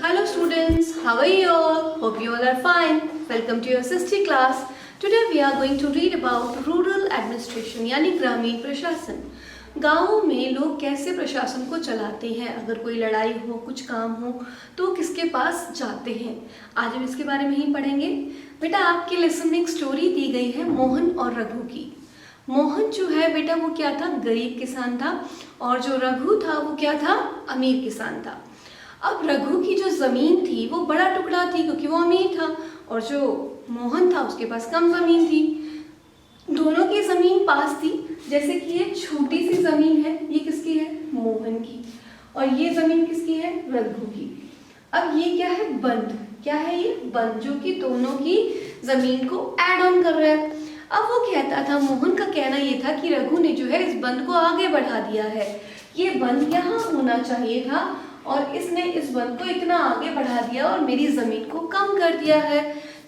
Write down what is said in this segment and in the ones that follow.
Hello students, how are you all? Hope you all are fine. Welcome to your SST class. Today we are going to read about rural administration यानी ग्रामीण प्रशासन। गाँवों में लोग कैसे प्रशासन को चलाते हैं, अगर कोई लड़ाई हो, कुछ काम हो तो किसके पास जाते हैं, आज हम इसके बारे में ही पढ़ेंगे। बेटा आपके लेसन में एक स्टोरी दी गई है मोहन और रघु की। मोहन जो है बेटा वो क्या था, गरीब किसान था, और जो रघु था वो क्या था, अमीर किसान था। अब रघु की जो जमीन थी वो बड़ा टुकड़ा थी क्योंकि वो अमीर था, और जो मोहन था उसके पास कम जमीन थी। दोनों की जमीन पास थी, जैसे कि ये छोटी सी जमीन है, ये किसकी है, मोहन की, और ये जमीन किसकी है, रघु की। अब ये क्या है, बंद, क्या है ये, बंद, जो कि दोनों की जमीन को ऐड ऑन कर रहा है। अब वो कहता था, मोहन का कहना ये था कि रघु ने जो है इस बंद को आगे बढ़ा दिया है, ये बंद यहाँ होना चाहिए था और इसने इस बंद को इतना आगे बढ़ा दिया और मेरी जमीन को कम कर दिया है।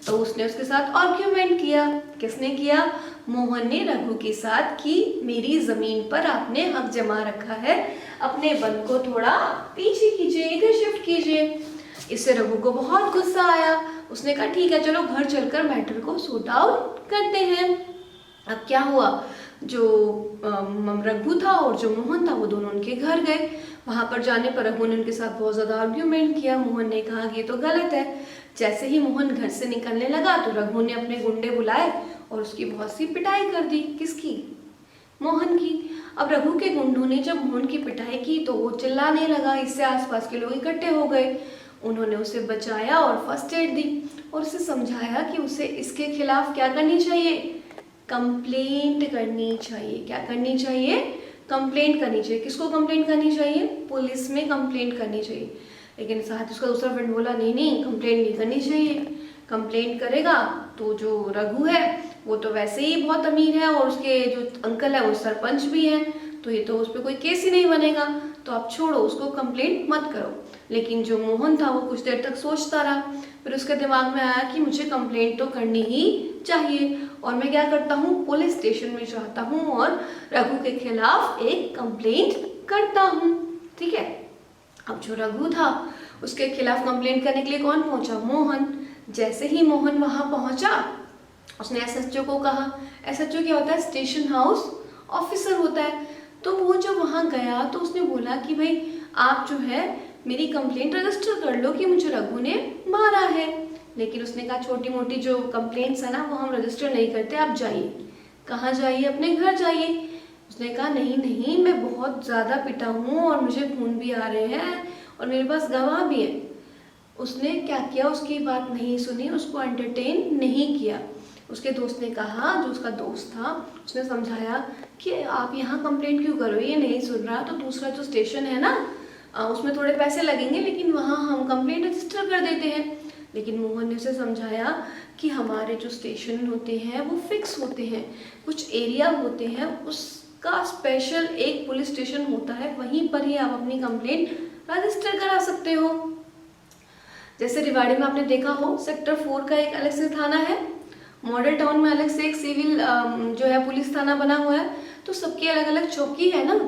तो उसने उसके साथ आर्ग्यूमेंट किया। किसने किया, मोहन ने रघु के साथ, कि मेरी जमीन पर आपने हक जमा रखा है, अपने बंद को थोड़ा पीछे कीजिए, इधर शिफ्ट कीजिए। इससे रघु को बहुत गुस्सा आया। उसने कहा ठीक है, चलो घर चलकर मैटर को सॉर्ट आउट करते हैं। अब क्या हुआ, जो रघु था और जो मोहन था वो दोनों उनके घर गए। वहां पर जाने पर रघु ने उनके साथ बहुत ज्यादा आर्ग्यूमेंट किया। मोहन ने कहा कि ये तो गलत है। जैसे ही मोहन घर से निकलने लगा तो रघु ने अपने गुंडे बुलाए और उसकी बहुत सी पिटाई कर दी। किसकी, मोहन की। अब रघु के गुंडों ने जब मोहन की पिटाई की तो वो चिल्लाने लगा, इससे आसपास के लोग इकट्ठे हो गए। उन्होंने उसे बचाया और फर्स्ट एड दी और उसे समझाया कि उसे इसके खिलाफ क्या करनी चाहिए, कंप्लेंट करनी चाहिए। क्या करनी चाहिए, कंप्लेंट करनी चाहिए। किसको कंप्लेंट करनी चाहिए, पुलिस में कंप्लेंट करनी चाहिए। लेकिन साथ उसका दूसरा फ्रेंड बोला नहीं नहीं, कंप्लेंट नहीं करनी चाहिए। कंप्लेंट करेगा तो जो रघु है वो तो वैसे ही बहुत अमीर है और उसके जो अंकल है वो सरपंच भी हैं, तो ये तो उस पर कोई केस ही नहीं बनेगा, तो आप छोड़ो उसको, कंप्लेंट मत करो। लेकिन जो मोहन था वो कुछ देर तक सोचता रहा, फिर उसके दिमाग में आया कि मुझे कंप्लेंट तो करनी ही चाहिए, और मैं क्या करता हूँ, पुलिस स्टेशन में जाता हूँ और रघु के खिलाफ एक कंप्लेंट करता हूँ। ठीक है। अब जो रघु था उसके खिलाफ कंप्लेंट करने के लिए कौन पहुंचा, मोहन। जैसे ही मोहन वहां पहुंचा उसने एसएचओ को कहा। एसएचओ क्या होता है, स्टेशन हाउस ऑफिसर होता है। तो वो जब वहां गया तो उसने बोला कि भाई आप जो है मेरी कंप्लेंट रजिस्टर कर लो कि मुझे रघु ने मारा है। लेकिन उसने कहा छोटी मोटी जो कंप्लेंट्स है ना वो हम रजिस्टर नहीं करते, आप जाइए। कहाँ जाइए, अपने घर जाइए। उसने कहा नहीं नहीं, मैं बहुत ज़्यादा पिटा हूँ और मुझे खून भी आ रहे हैं और मेरे पास गवाह भी है। उसने क्या किया, उसकी बात नहीं सुनी, उसको एंटरटेन नहीं किया। उसके दोस्त ने कहा, जो उसका दोस्त था उसने समझाया कि आप यहाँ कंप्लेंट क्यों करो, ये नहीं सुन रहा तो दूसरा जो स्टेशन है ना उसमें थोड़े पैसे लगेंगे, लेकिन वहाँ हम कंप्लेंट रजिस्टर कर देते हैं। लेकिन मोहन ने उसे समझाया कि हमारे जो स्टेशन होते हैं वो फिक्स होते हैं, कुछ एरिया होते हैं उसका स्पेशल एक पुलिस स्टेशन होता है, वहीं पर ही आप अपनी कंप्लेंट रजिस्टर करा सकते हो। जैसे रिवाड़ी में आपने देखा हो सेक्टर 4 का एक अलग से थाना है, मॉडल टाउन में अलग से एक सिविल जो है पुलिस थाना बना हुआ है, तो सबकी अलग अलग चौकी है ना।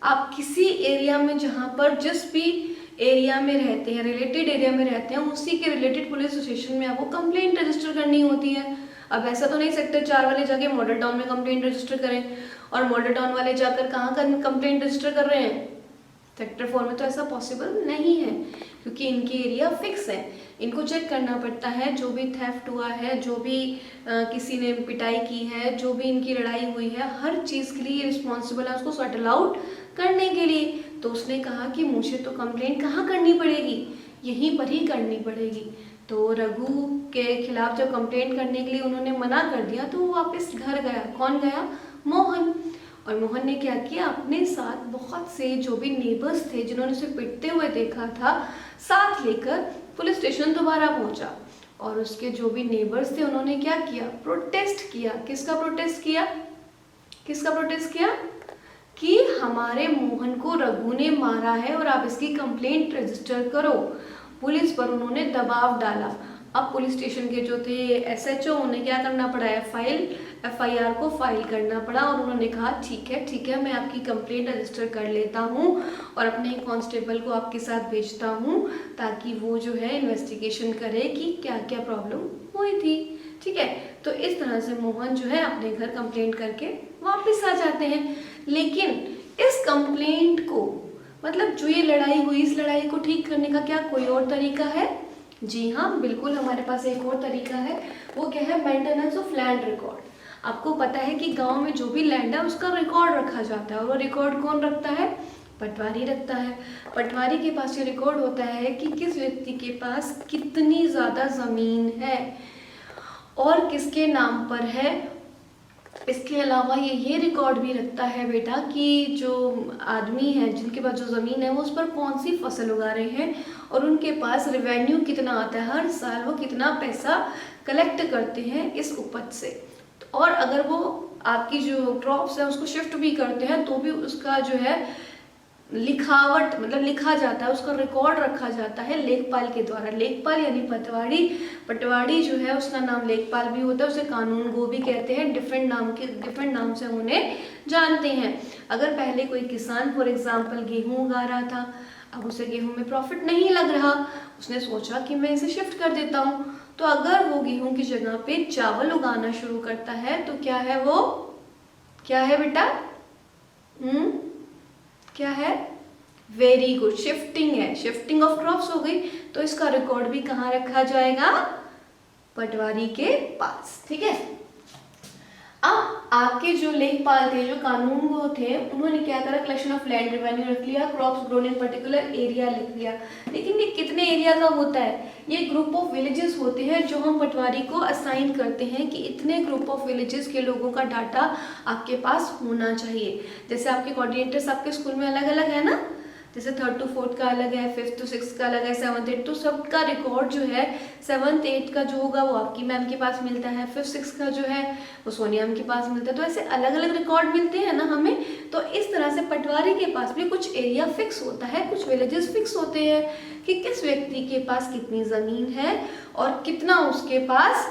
आप किसी एरिया में जहाँ पर जिस भी एरिया में रहते हैं, रिलेटेड एरिया में रहते हैं, उसी के रिलेटेड पुलिस स्टेशन में आपको कंप्लेंट रजिस्टर करनी होती है। अब ऐसा तो नहीं सेक्टर 4 वाले जाके मॉडल टाउन में कंप्लेंट रजिस्टर करें और मॉडल टाउन वाले जाकर कहाँ का कंप्लेंट रजिस्टर कर रहे हैं, सेक्टर 4 में, तो ऐसा पॉसिबल नहीं है क्योंकि इनकी एरिया फिक्स है। इनको चेक करना पड़ता है, जो भी थेफ्ट हुआ है, जो भी किसी ने पिटाई की है, जो भी इनकी लड़ाई हुई है, हर चीज़ के लिए रिस्पॉन्सिबल है उसको सेटल आउट करने के लिए। तो उसने कहा कि मुझे तो कंप्लेंट कहाँ करनी पड़ेगी, यहीं पर ही करनी पड़ेगी। तो रघु के खिलाफ जब कंप्लेंट करने के लिए उन्होंने मना कर दिया तो वो वापस घर गया। कौन गया, मोहन। और मोहन ने क्या किया, अपने साथ बहुत से जो भी नेबर्स थे जिन्होंने उसे पिटते हुए देखा था, साथ लेकर पुलिस स्टेशन दोबारा पहुंचा। और उसके जो भी नेबर्स थे उन्होंने क्या किया, प्रोटेस्ट किया। किसका प्रोटेस्ट किया, किसका प्रोटेस्ट किया, कि हमारे मोहन को रघु ने मारा है और आप इसकी कंप्लेंट रजिस्टर करो। पुलिस पर उन्होंने दबाव डाला। अब पुलिस स्टेशन के जो थे एसएचओ, उन्हें क्या करना पड़ा है, फाइल एफआईआर को फाइल करना पड़ा और उन्होंने कहा ठीक है मैं आपकी कंप्लेंट रजिस्टर कर लेता हूँ और अपने कांस्टेबल को आपके साथ भेजता हूँ ताकि वो जो है इन्वेस्टिगेशन करे कि क्या क्या प्रॉब्लम हुई थी। ठीक है, तो इस तरह से मोहन जो है अपने घर कंप्लेंट करके वापस आ जाते हैं। लेकिन इस कंप्लेंट को मतलब जो ये लड़ाई हुई, इस लड़ाई को ठीक करने का क्या कोई और तरीका है? जी हाँ, बिल्कुल हमारे पास एक और तरीका है। वो क्या है? Maintenance of land record. आपको पता है कि गांव में जो भी लैंड है उसका रिकॉर्ड रखा जाता है और वो रिकॉर्ड कौन रखता है? पटवारी रखता है। पटवारी के पास ये रिकॉर्ड होता है कि किस व्यक्ति के पास कितनी ज़्यादा ज़मीन है और किसके नाम पर है। इसके अलावा ये रिकॉर्ड भी रखता है बेटा कि जो आदमी है जिनके पास जो ज़मीन है वो उस पर कौन सी फसल उगा रहे हैं और उनके पास रेवेन्यू कितना आता है, हर साल वो कितना पैसा कलेक्ट करते हैं इस उपज से। और अगर वो आपकी जो क्रॉप्स है उसको शिफ्ट भी करते हैं तो भी उसका जो है लिखावट मतलब लिखा जाता है, उसका रिकॉर्ड रखा जाता है लेखपाल के द्वारा। लेखपाल यानी पटवारी। पटवारी जो है उसका नाम लेखपाल भी होता है, उसे कानून गो भी कहते हैं। डिफरेंट नाम से उन्हें जानते हैं। अगर पहले कोई किसान फॉर एग्जाम्पल गेहूं उगा रहा था, अब उसे गेहूं में प्रॉफिट नहीं लग रहा, उसने सोचा कि मैं इसे शिफ्ट कर देता हूँ। तो अगर वो गेहूं की जगह पे चावल उगाना शुरू करता है तो क्या है वो? क्या है बेटा? क्या है? वेरी गुड, शिफ्टिंग है। शिफ्टिंग ऑफ क्रॉप्स हो गई। तो इसका रिकॉर्ड भी कहाँ रखा जाएगा? पटवारी के पास। ठीक है, अब आपके जो लेखपाल थे, जो कानून वो थे, उन्होंने क्या करा? कलेक्शन ऑफ लैंड रेवेन्यू रख लिया, crops grown in particular area लिख लिया। लेकिन ये कितने एरिया का होता है? ये ग्रुप ऑफ विलेजेस होते हैं जो हम पटवारी को असाइन करते हैं कि इतने ग्रुप ऑफ विलेजेस के लोगों का डाटा आपके पास होना चाहिए। जैसे आपके कोऑर्डिनेटर्स आपके स्कूल में अलग अलग है ना, जैसे 3rd to 4th का अलग है, 5th to 6th का अलग है, 7th 8th, तो सबका रिकॉर्ड जो है 7th 8th का जो होगा वो आपकी मैम के पास मिलता है, 5th 6th का जो है वो सोनिया मैम के पास मिलता है। तो ऐसे अलग अलग रिकॉर्ड मिलते हैं ना हमें। तो इस तरह से पटवारी के पास भी कुछ एरिया फिक्स होता है, कुछ विलेजेस फिक्स होते हैं कि किस व्यक्ति के पास कितनी ज़मीन है और कितना उसके पास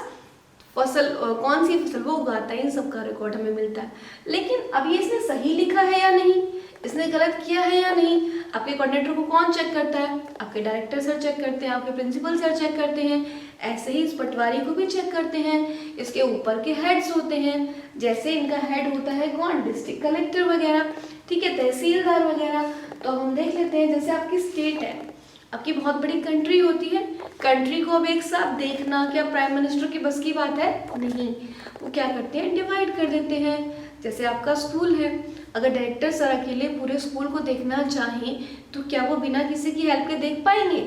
फसल, कौन सी फसल वो उगाता है, इन सब का रिकॉर्ड हमें मिलता है। लेकिन अब ये इसने सही लिखा है या नहीं, इसने गलत किया है या नहीं, आपके कोऑर्डिनेटर को कौन चेक करता है? आपके डायरेक्टर सर चेक करते हैं, आपके प्रिंसिपल सर चेक करते हैं। ऐसे ही इस पटवारी को भी चेक करते हैं। इसके ऊपर के हेड्स होते हैं, जैसे इनका हेड होता है कौन? डिस्ट्रिक्ट कलेक्टर वगैरह, ठीक है, तहसीलदार वगैरह। तो हम देख लेते हैं, जैसे आपकी स्टेट है, आपकी बहुत बड़ी कंट्री होती है। कंट्री को अब एक साथ देखना क्या प्राइम मिनिस्टर की बस की बात है? नहीं, वो क्या करते हैं? डिवाइड कर देते हैं। जैसे आपका स्कूल है, अगर डायरेक्टर सर अकेले पूरे स्कूल को देखना चाहें तो क्या वो बिना किसी की हेल्प के देख पाएंगे?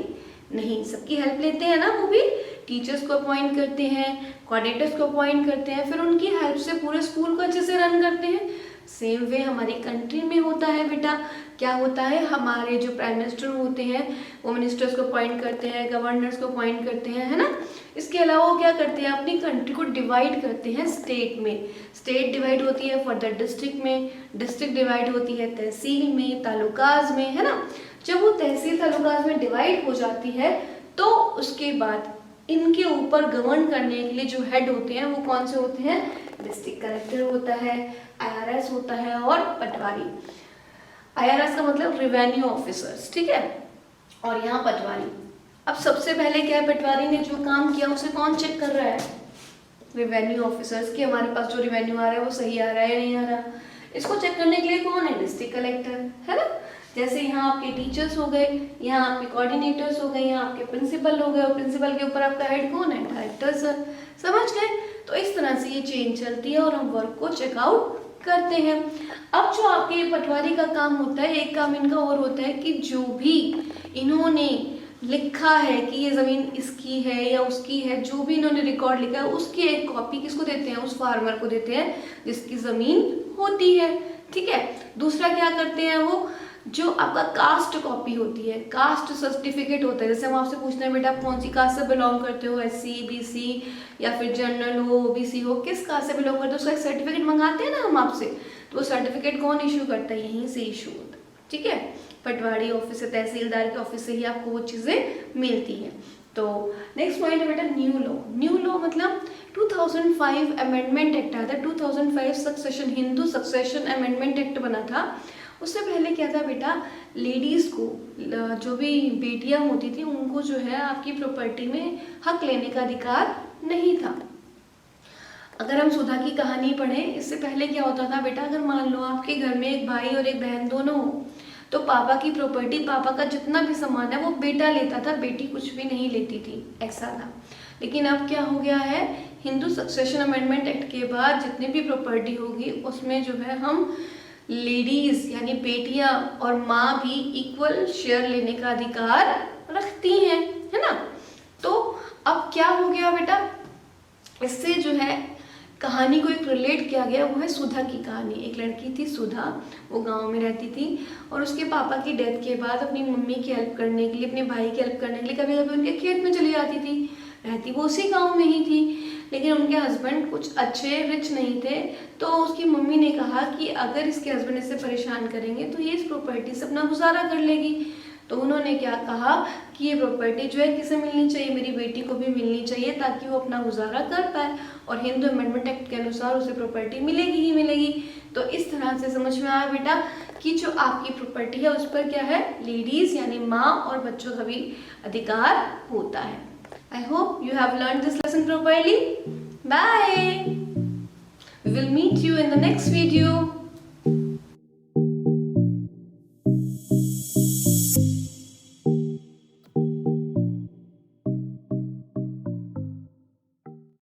नहीं, सबकी हेल्प लेते हैं ना वो भी। टीचर्स को अपॉइंट करते हैं, कोऑर्डिनेटर्स को अपॉइंट करते हैं, फिर उनकी हेल्प से पूरे स्कूल को अच्छे से रन करते हैं। सेम वे हमारी कंट्री में होता है बेटा। क्या होता है? हमारे जो प्राइम मिनिस्टर होते हैं वो मिनिस्टर्स को अपॉइंट करते हैं, गवर्नर्स को अपॉइंट करते हैं, है ना। इसके अलावा वो क्या करते हैं? अपनी कंट्री को डिवाइड करते हैं स्टेट में। स्टेट डिवाइड होती है फर्दर डिस्ट्रिक्ट में, डिस्ट्रिक्ट डिवाइड होती है तहसील में, तालुकाज में, है ना। जब वो तहसील तालुकाज में डिवाइड हो जाती है तो उसके बाद इनके ऊपर गवर्न करने के लिए जो हेड होते हैं वो कौन से होते हैं? डिस्ट्रिक्ट कलेक्टर होता है, IRS होता है और पटवारी। IRS का मतलब रेवेन्यू ऑफिसर्स, ठीक है, और यहाँ पटवारी। अब सबसे पहले क्या है? पटवारी ने जो काम किया उसे कौन चेक कर रहा है? रेवेन्यू ऑफिसर्स कि हमारे पास जो रेवेन्यू आ रहा है वो सही आ रहा है या नहीं आ रहा। इसको चेक करने के लिए कौन है? डिस्ट्रिक्ट कलेक्टर, है ना। जैसे यहाँ आपके टीचर्स हो गए, यहाँ आपके कोऑर्डिनेटर्स हो गए, यहाँ आपके प्रिंसिपल हो गए और प्रिंसिपल के ऊपर आपका हेड कौन है? Director sir. समझ गए? तो इस तरह से ये चेन चलती है और हम वर्क को चेकआउट करते हैं। अब जो आपके पटवारी का काम होता है, एक काम इनका और होता है कि जो भी इन्होंने लिखा है कि ये ज़मीन इसकी है या उसकी है, जो भी इन्होंने रिकॉर्ड लिखा है उसकी एक कॉपी किसको देते हैं? उस फार्मर को देते हैं जिसकी ज़मीन होती है, ठीक है। दूसरा क्या करते हैं वो? जो आपका कास्ट कॉपी होती है, कास्ट सर्टिफिकेट होता है। जैसे हम आपसे पूछते हैं बेटा आप कौन सी कास्ट से बिलोंग करते हो, SC BC या फिर जनरल हो, OBC हो, किस कास्ट से बिलोंग करते हो, उसका एक सर्टिफिकेट मंगाते हैं ना हम आपसे। तो वो सर्टिफिकेट कौन इशू करता है? यहीं से इशू होता है, ठीक है। पटवारी ऑफिस से, तहसीलदार के ऑफिस से ही आपको वो चीज़ें मिलती हैं। तो नेक्स्ट पॉइंट है बेटा न्यू लॉ। न्यू लॉ मतलब 2005 अमेंडमेंट एक्ट आया था, 2005 succession Hindu succession amendment act बना था। उससे पहले क्या था बेटा, लेडीज़ को, जो भी बेटियां होती थी उनको जो है आपकी प्रॉपर्टी में हक लेने का अधिकार नहीं था। अगर हम सुधा की कहानी पढ़ें, इससे पहले क्या होता था बेटा, अगर मान लो आपके घर में एक भाई और एक बहन दोनों हो, तो पापा की प्रॉपर्टी, पापा का जितना भी सामान है वो बेटा लेता था, बेटी कुछ भी नहीं लेती थी, ऐसा था। लेकिन अब क्या हो गया है, हिंदू सक्सेशन अमेंडमेंट एक्ट के बाद जितनी भी प्रॉपर्टी होगी उसमें जो है हम लेडीज यानी बेटियां और माँ भी इक्वल शेयर लेने का अधिकार रखती हैं, है ना। तो अब क्या हो गया बेटा, इससे जो है कहानी को एक रिलेट किया गया, वो है सुधा की कहानी। एक लड़की थी सुधा, वो गांव में रहती थी और उसके पापा की डेथ के बाद अपनी मम्मी की हेल्प करने के लिए, अपने भाई की हेल्प करने के लिए कभी कभी उनके खेत में चली जाती थी। रहती वो उसी गांव में ही थी, लेकिन उनके हस्बैंड कुछ अच्छे रिच नहीं थे। तो उसकी मम्मी ने कहा कि अगर इसके हस्बैंड इसे परेशान करेंगे तो ये इस प्रॉपर्टी से अपना गुजारा कर लेगी। तो उन्होंने क्या कहा कि ये प्रॉपर्टी जो है किसे मिलनी चाहिए, मेरी बेटी को भी मिलनी चाहिए, ताकि वो अपना गुजारा कर पाए, और हिंदू अमेंडमेंट एक्ट के अनुसार उसे प्रॉपर्टी मिलेगी ही मिलेगी। तो इस तरह से समझ में आया बेटा कि जो आपकी प्रॉपर्टी है उस पर क्या है, लेडीज यानी माँ और बच्चों का भी अधिकार होता है। I hope you have learned this lesson properly. Bye, we will meet you in the next video.